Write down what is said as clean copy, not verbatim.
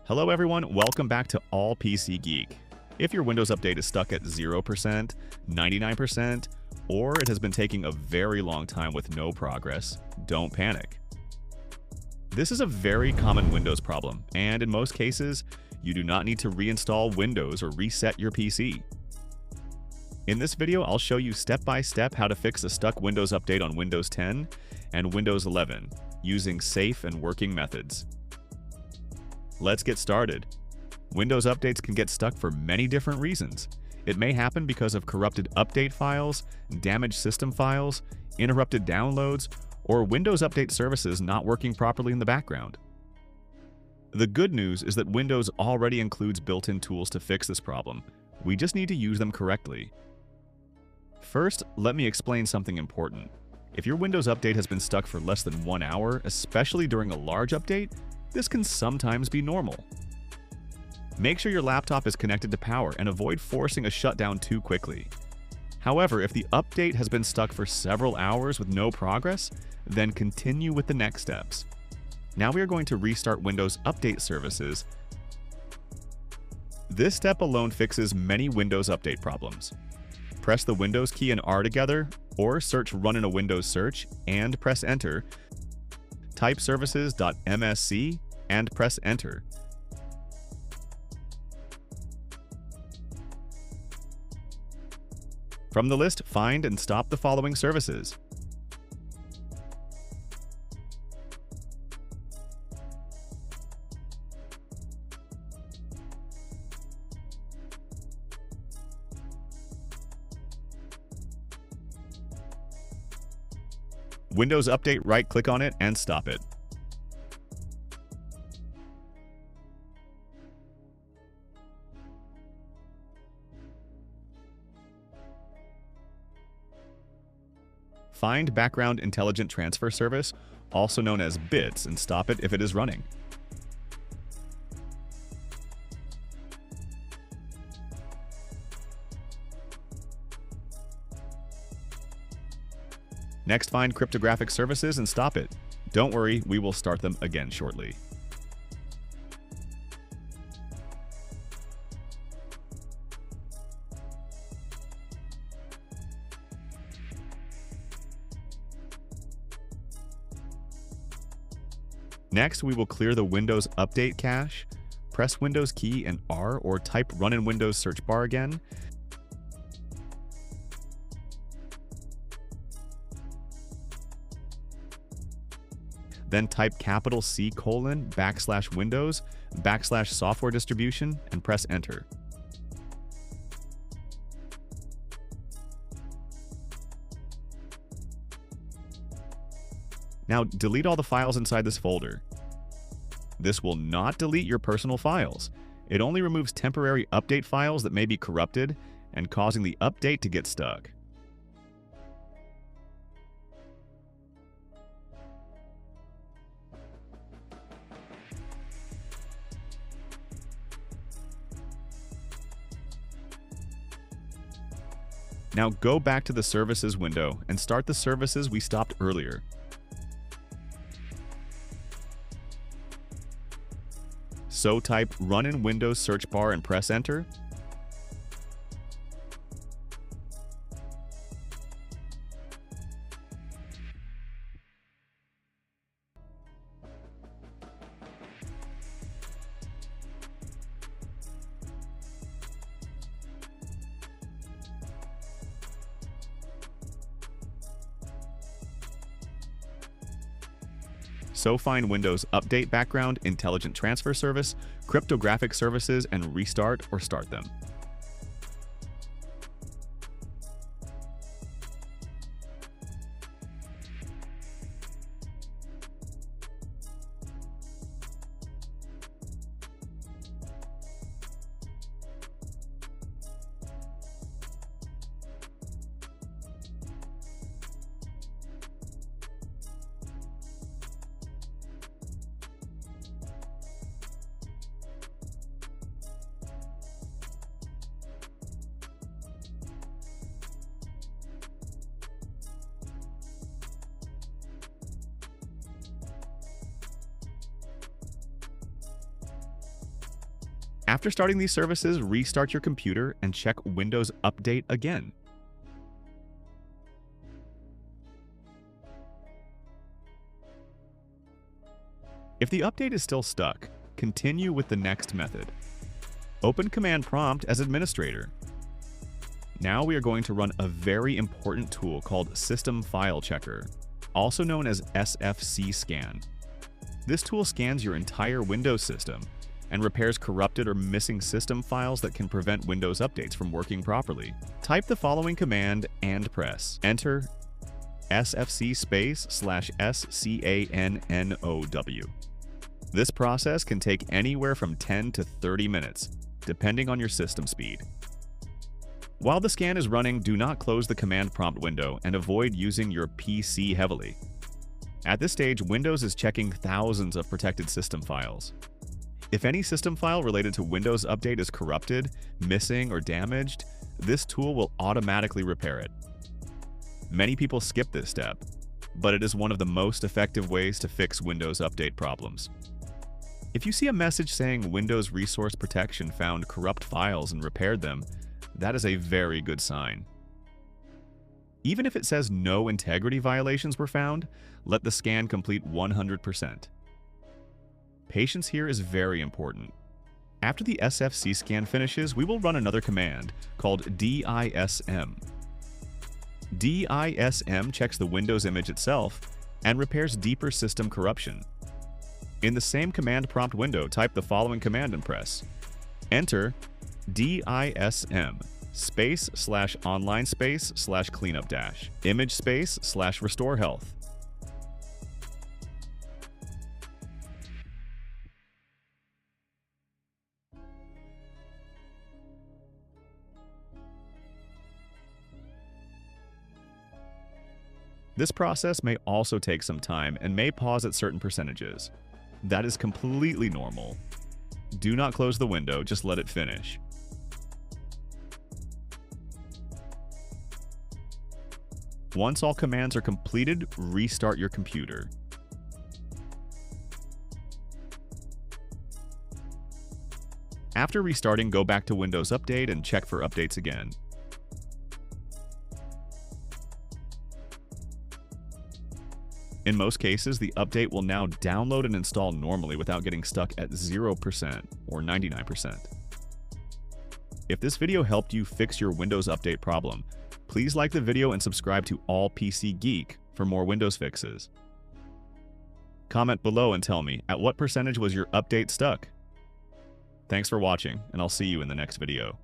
Hello everyone, welcome back to All PC Geek. If your Windows update is stuck at 0%, 99%, or it has been taking a very long time with no progress, don't panic. This is a very common Windows problem, and in most cases, you do not need to reinstall Windows or reset your PC. In this video, I'll show you step-by-step how to fix a stuck Windows update on Windows 10 and Windows 11 using safe and working methods. Let's get started. Windows updates can get stuck for many different reasons. It may happen because of corrupted update files, damaged system files, interrupted downloads, or Windows Update services not working properly in the background. The good news is that Windows already includes built-in tools to fix this problem. We just need to use them correctly. First, let me explain something important. If your Windows update has been stuck for less than 1 hour, especially during a large update, this can sometimes be normal. Make sure your laptop is connected to power and avoid forcing a shutdown too quickly. However, if the update has been stuck for several hours with no progress, then continue with the next steps. Now we are going to restart Windows Update services. This step alone fixes many Windows Update problems. Press the Windows key and R together, or search Run in a Windows search and press Enter. Type services.msc and press Enter. From the list, find and stop the following services. Windows Update, right-click on it and stop it. Find Background Intelligent Transfer Service, also known as BITS, and stop it if it is running. Next, find Cryptographic Services and stop it. Don't worry, we will start them again shortly. Next, we will clear the Windows Update cache. Press Windows key and R or type Run in Windows search bar again. Then type C:\Windows /SoftwareDistribution and press Enter. Now delete all the files inside this folder. This will not delete your personal files. It only removes temporary update files that may be corrupted and causing the update to get stuck. Now go back to the Services window and start the services we stopped earlier. So type Run in Windows search bar and press Enter. So find Windows Update Background Intelligent Transfer Service, Cryptographic Services, and restart or start them. After starting these services, restart your computer and check Windows Update again. If the update is still stuck, continue with the next method. Open Command Prompt as administrator. Now we are going to run a very important tool called System File Checker, also known as SFC Scan. This tool scans your entire Windows system and repairs corrupted or missing system files that can prevent Windows updates from working properly. Type the following command and press Enter sfc/scannow. This process can take anywhere from 10 to 30 minutes, depending on your system speed. While the scan is running, do not close the command prompt window and avoid using your PC heavily. At this stage, Windows is checking thousands of protected system files. If any system file related to Windows Update is corrupted, missing, or damaged, this tool will automatically repair it. Many people skip this step, but it is one of the most effective ways to fix Windows Update problems. If you see a message saying Windows Resource Protection found corrupt files and repaired them, that is a very good sign. Even if it says no integrity violations were found, let the scan complete 100%. Patience here is very important. After the SFC scan finishes, we will run another command called DISM. DISM checks the Windows image itself and repairs deeper system corruption. In the same command prompt window, type the following command and press Enter DISM /online/cleanup image /restore health. This process may also take some time and may pause at certain percentages. That is completely normal. Do not close the window, just let it finish. Once all commands are completed, restart your computer. After restarting, go back to Windows Update and check for updates again. In most cases, the update will now download and install normally without getting stuck at 0% or 99%. If this video helped you fix your Windows Update problem, please like the video and subscribe to All PC Geek for more Windows fixes. Comment below and tell me, at what percentage was your update stuck? Thanks for watching, and I'll see you in the next video.